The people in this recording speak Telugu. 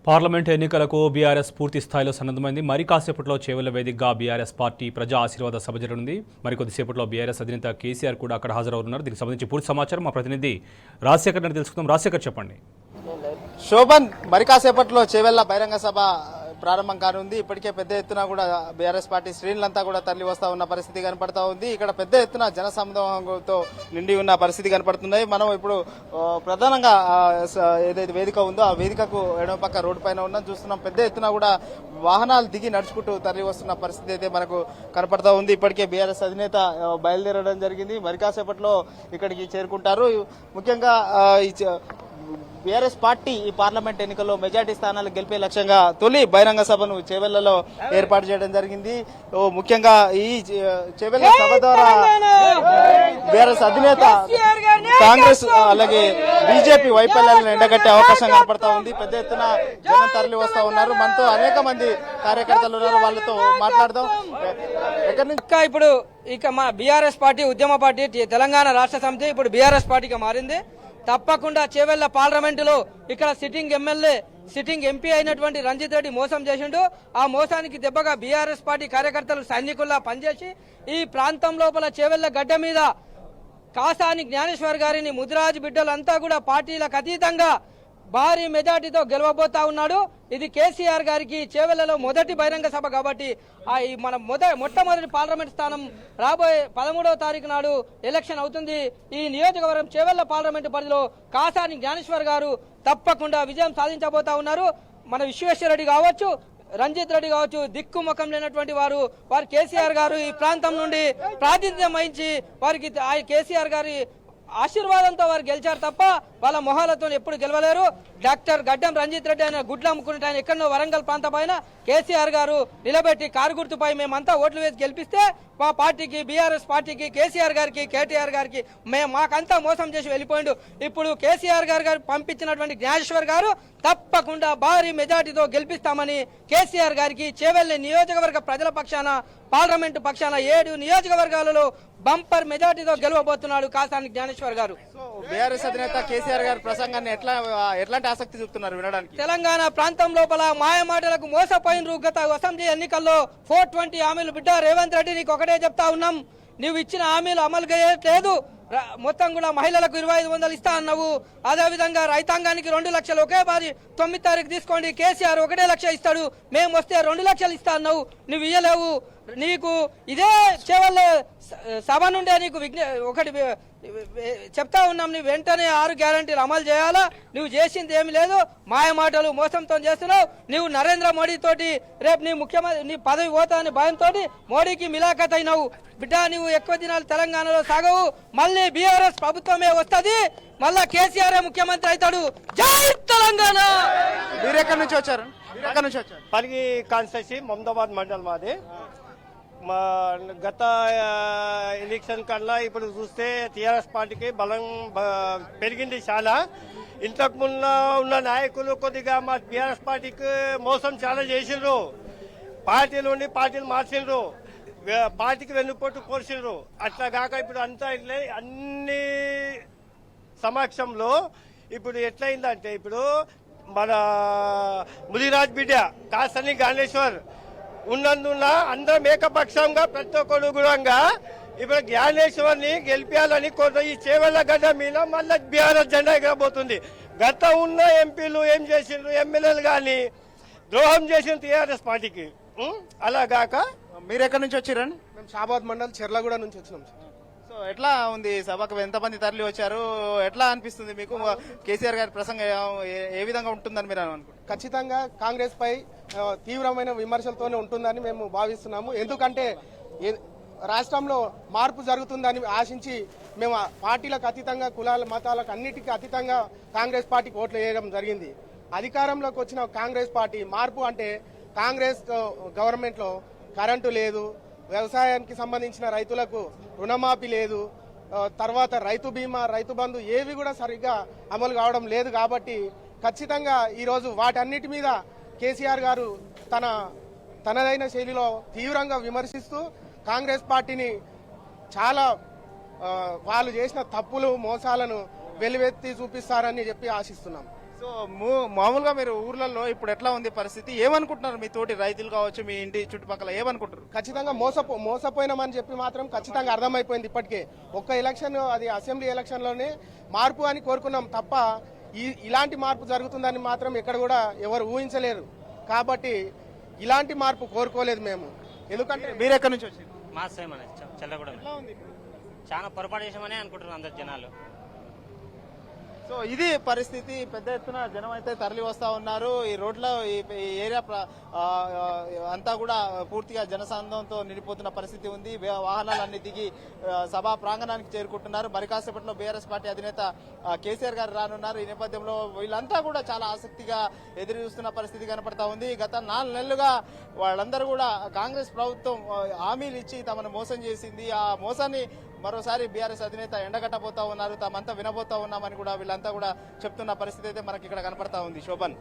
పార్లమెంట్ ఎన్నికలకు బీఆర్ఎస్ పూర్తి స్థాయిలో సన్నద్ధమైంది. మరి కాసేపట్లో చేవెళ్ల వేదికగా బీఆర్ఎస్ పార్టీ ప్రజా ఆశీర్వాద సభ జరగనుంది. మరికొద్దిసేపట్లో బీఆర్ఎస్ అధినేత కేసీఆర్ కూడా అక్కడ హాజరవుతున్నారు. దీనికి సంబంధించి పూర్తి సమాచారం మా ప్రతినిధి రాజశేఖర్ గారిని తెలుసుకుందాం. రాజశేఖర్, చెప్పండి. శోభన్, మరి కాసేపట్లో చేవెళ్ల బహిరంగ సభ ప్రారంభం కానుంది. ఇప్పటికే పెద్ద ఎత్తున కూడా బీఆర్ఎస్ పార్టీ శ్రేణులంతా కూడా తరలి వస్తా ఉన్న పరిస్థితి కనపడతా ఉంది. ఇక్కడ పెద్ద ఎత్తున జన సమూహంతో నిండి ఉన్న పరిస్థితి కనపడుతున్నాయి. మనం ఇప్పుడు ప్రధానంగా ఏదైతే వేదిక ఉందో ఆ వేదికకు ఎడమ పక్క రోడ్డు పైన ఉన్నాం చూస్తున్నాం. పెద్ద ఎత్తున కూడా వాహనాలు దిగి నడుచుకుంటూ తరలి వస్తున్న పరిస్థితి అయితే మనకు కనపడతా ఉంది. ఇప్పటికే బీఆర్ఎస్ అధినేత బయలుదేరడం జరిగింది. మరి కాసేపట్లో ఇక్కడికి చేరుకుంటారు. ముఖ్యంగా బీఆర్ఎస్ పార్టీ ఈ పార్లమెంట్ ఎన్నికల్లో మెజార్టీ స్థానాలు గెలిపే లక్ష్యంగా తొలి బహిరంగ సభను చేవెళ్లలో ఏర్పాటు చేయడం జరిగింది. ముఖ్యంగా ఈ చేవెళ్ల సభ ద్వారా బీఆర్ఎస్ అధినేత కాంగ్రెస్ అలాగే బీజేపీ వైఫల్యాలను ఎండగట్టే అవకాశం కనపడతా ఉంది. పెద్ద ఎత్తున జనం తరలి వస్తా ఉన్నారు. మనతో అనేక మంది కార్యకర్తలు ఉన్నారు, వాళ్ళతో మాట్లాడదాం. ఇప్పుడు మా బీఆర్ఎస్ పార్టీ ఉద్యమ పార్టీ తెలంగాణ రాష్ట్ర సమితి ఇప్పుడు బీఆర్ఎస్ పార్టీగా మారింది. తప్పకుండా చేవెళ్ల పార్లమెంటులో ఇక్కడ సిట్టింగ్ ఎమ్మెల్యే సిట్టింగ్ ఎంపీ అయినటువంటి రంజిత్ రెడ్డి మోసం చేసిండు. ఆ మోసానికి దెబ్బగా బీఆర్ఎస్ పార్టీ కార్యకర్తలు సైనికుల్లా పనిచేసి ఈ ప్రాంతం లోపల చేవెళ్ల గడ్డ మీద కాసాని జ్ఞానేశ్వర్ గారిని ముదిరాజు బిడ్డలంతా కూడా పార్టీలకు అతీతంగా భారీ మెజార్టీతో గెలవబోతా ఉన్నాడు. ఇది కేసీఆర్ గారికి చేవెళ్లలో మొదటి బహిరంగ సభ కాబట్టి మన మొట్టమొదటి పార్లమెంట్ స్థానం రాబోయే 13వ తారీఖు నాడు ఎలక్షన్ అవుతుంది. ఈ నియోజకవర్గం చేవెళ్ల పార్లమెంటు పరిధిలో కాసాని జ్ఞానేశ్వర్ గారు తప్పకుండా విజయం సాధించబోతా ఉన్నారు. మన విశ్వేశ్వరరెడ్డి కావచ్చు, రంజిత్ రెడ్డి కావచ్చు, దిక్కు ముఖం లేనటువంటి వారు కేసీఆర్ గారు ఈ ప్రాంతం నుండి ప్రాతినిధ్యం వహించి వారికి కేసీఆర్ గారి ఆశీర్వాదంతో వారు గెలిచారు తప్ప వాళ్ళ మొహాలతో ఎప్పుడు గెలవలేరు. డాక్టర్ గడ్డం రంజిత్ రెడ్డి ఆయన గుడ్లు అమ్ముకున్నట్టు ఆయన ఎక్కడో వరంగల్ ప్రాంతం పైన కేసీఆర్ గారు నిలబెట్టి కారు గుర్తుపై మేమంతా ఓట్లు వేసి గెలిపిస్తే మా పార్టీకి బీఆర్ఎస్ పార్టీకి కేసీఆర్ గారికి కేటీఆర్ గారికి మాకంతా మోసం చేసి వెళ్ళిపోయిండు. ఇప్పుడు కేసీఆర్ గారు పంపించినటువంటి జ్ఞానేశ్వర్ గారు తప్పకుండా భారీ మెజార్టీతో గెలిపిస్తామని కేసీఆర్ గారికి చేవెళ్ల నియోజకవర్గ ప్రజల పక్షాన పార్లమెంటు పక్షాన 7 నియోజకవర్గాలలో బంపర్ మెజార్టీతో గెలవబోతున్నాడు కాసాని జ్ఞానేశ్వర్ గారు. బీఆర్ఎస్ అధినేత కేసీఆర్ గారి ప్రసంగాన్ని ఎట్లాంటి ఆసక్తి చూపుతున్నారు వినడానికి? తెలంగాణ ప్రాంతం లోపల మాయమాటలకు మోసపోయిన గత అసెంబ్లీ ఎన్నికల్లో 420 హామీలు బిడ్డ రేవంత్ రెడ్డి నీకు ఒకటే చెప్తా ఉన్నాం, నువ్వు ఇచ్చిన హామీలు అమలు చేయట్లేదు. మొత్తం కూడా మహిళలకు 2500 ఇస్తా అన్నావు. అదేవిధంగా రైతాంగానికి 2 లక్షలు ఒకే బారి 9వ తారీఖు తీసుకోండి, కేసీఆర్ 1 లక్ష ఇస్తాడు, మేము వస్తే 2 లక్షలు ఇస్తా అన్నావు, నువ్వు ఇయ్యలేవు. నీకు ఇదే చేవెళ్ల సభ నుండే నీకు ఒకటి చెప్తా ఉన్నాం, నువ్వు వెంటనే 6 గ్యారంటీలు అమలు చేయాలా. నువ్వు చేసింది ఏమి లేదు, మాయ మాటలు మోసంతో చేస్తున్నావు. నువ్వు నరేంద్ర మోడీ తోటి రేపు నీ ముఖ్యమంత్రి నీ పదవి పోతా అని భయంతో మోడీకి మిలాఖత్ అయినావు బిడ్డ. నువ్వు ఎక్కువ దినాలు తెలంగాణలో సాగవు, మళ్ళీ బీఆర్ఎస్ ప్రభుత్వమే వస్తుంది, మళ్ళా కేసీఆర్ ముఖ్యమంత్రి అవుతాడు. జై తెలంగాణ. మీరు ఎక్కడి నుంచి వచ్చారు? పలిగి కాన్స్టిట్యూన్సీ మొహమ్మదాబాద్ మండల్ మాది. మా గత ఎలక్షన్ కన్నా ఇప్పుడు చూస్తే టీఆర్ఎస్ పార్టీకి బలం పెరిగింది చాలా. ఇంతకు ముందు ఉన్న నాయకులు కొద్దిగా మా టీఆర్ఎస్ పార్టీకి మోసం చాలా చేసిండ్రు. పార్టీల నుండి పార్టీలు మార్చిండ్రు, పార్టీకి వెన్నుపోటు కోర్చిండ్రు. అట్లా కాక ఇప్పుడు అంతా ఇట్లా అన్ని సమక్షంలో ఇప్పుడు ఎట్లయిందంటే ఇప్పుడు మన ముదిరాజ్ బిడ్డ కాసాని జ్ఞానేశ్వర్ ఉన్నందున అందరం ఏకపక్షంగా ప్రతి ఒక్కరు గుణంగా ఇప్పుడు జ్ఞానేశ్వర్ని గెలిపించాలని కొంత ఈ చేవెళ్ల గడ్డ మీద మళ్ళీ బీఆర్ఎస్ జెండా ఎగరబోతుంది. గత ఉన్న ఎంపీలు ఏం చేసిండ్రు, ఎమ్మెల్యేలు కానీ ద్రోహం చేసిన టీఆర్ఎస్ పార్టీకి. అలాగాక మీరు ఎక్కడి నుంచి వచ్చారండి? మేము షాబాద్ మండల్ చెర్లగూడ నుంచి వచ్చినాం. సో ఎట్లా ఉంది సభకు? ఎంతమంది తరలి వచ్చారు? ఎట్లా అనిపిస్తుంది మీకు? కేసీఆర్ గారి ప్రసంగం ఏ విధంగా ఉంటుందని మీరు అనుకుంటున్నారు? ఖచ్చితంగా కాంగ్రెస్ పై తీవ్రమైన విమర్శలతోనే ఉంటుందని మేము భావిస్తున్నాము. ఎందుకంటే రాష్ట్రంలో మార్పు జరుగుతుందని ఆశించి మేము పార్టీలకు అతీతంగా కులాల మతాలకు అన్నిటికీ అతీతంగా కాంగ్రెస్ పార్టీకి ఓట్లు వేయడం జరిగింది. అధికారంలోకి వచ్చిన కాంగ్రెస్ పార్టీ మార్పు అంటే కాంగ్రెస్ గవర్నమెంట్లో కరెంటు లేదు, వ్యవసాయానికి సంబంధించిన రైతులకు రుణమాఫీ లేదు, తర్వాత రైతు బీమా రైతు బంధు ఏవి కూడా సరిగ్గా అమలు కావడం లేదు. కాబట్టి ఖచ్చితంగా ఈరోజు వాటన్నిటి మీద కేసీఆర్ గారు తనదైన శైలిలో తీవ్రంగా విమర్శిస్తూ కాంగ్రెస్ పార్టీని చాలా వాళ్ళు చేసిన తప్పులు మోసాలను వెలువెత్తి చూపిస్తారని చెప్పి ఆశిస్తున్నాం. సో మామూలుగా మీరు ఊర్లలో ఇప్పుడు ఎట్లా ఉంది పరిస్థితి? ఏమనుకుంటున్నారు మీ తోటి రైతులు కావచ్చు, మీ ఇంటి చుట్టుపక్కల ఏమనుకుంటారు? ఖచ్చితంగా మోసపోయినామని చెప్పి మాత్రం ఖచ్చితంగా అర్థమైపోయింది ఇప్పటికే. ఒక్క ఎలక్షన్, అది అసెంబ్లీ ఎలక్షన్ లోనే మార్పు అని కోరుకున్నాం తప్ప ఇలాంటి మార్పు జరుగుతుందని మాత్రం ఎక్కడ కూడా ఎవరు ఊహించలేరు. కాబట్టి ఇలాంటి మార్పు కోరుకోలేదు మేము. ఎందుకంటే మీరు ఎక్కడి నుంచి వచ్చారు? మా సేమ్ అనేది చెల్లగూడెం. ఎట్లా ఉంది ఇప్పుడు? చాలా పొరపాటు చేసామని అనుకుంటున్నారు అందరు జనాలు. సో ఇది పరిస్థితి. పెద్ద ఎత్తున జనం అయితే తరలి వస్తా ఉన్నారు. ఈ రోడ్ల ఈ ఏరియా అంతా కూడా పూర్తిగా జనసంద్రంతో నిండిపోతున్న పరిస్థితి ఉంది. వాహనాలన్నీ దిగి సభా ప్రాంగణానికి చేరుకుంటున్నారు. మరి కాసేపట్లో బీఆర్ఎస్ పార్టీ అధినేత కేసీఆర్ గారు రానున్నారు. ఈ నేపథ్యంలో వీళ్ళంతా కూడా చాలా ఆసక్తిగా ఎదురు చూస్తున్న పరిస్థితి కనపడతా ఉంది. గత 4 నెలలుగా వాళ్ళందరూ కూడా కాంగ్రెస్ ప్రభుత్వం హామీలు ఇచ్చి తమను మోసం చేసింది. ఆ మోసాన్ని మరోసారి బీఆర్ఎస్ అధినేత ఎండగట్టబోతా ఉన్నారు. తామంతా వినబోతా ఉన్నామని కూడా వీళ్ళంతా కూడా చెప్తున్న పరిస్థితి అయితే మనకి ఇక్కడ కనపడతా ఉంది. శోభన్.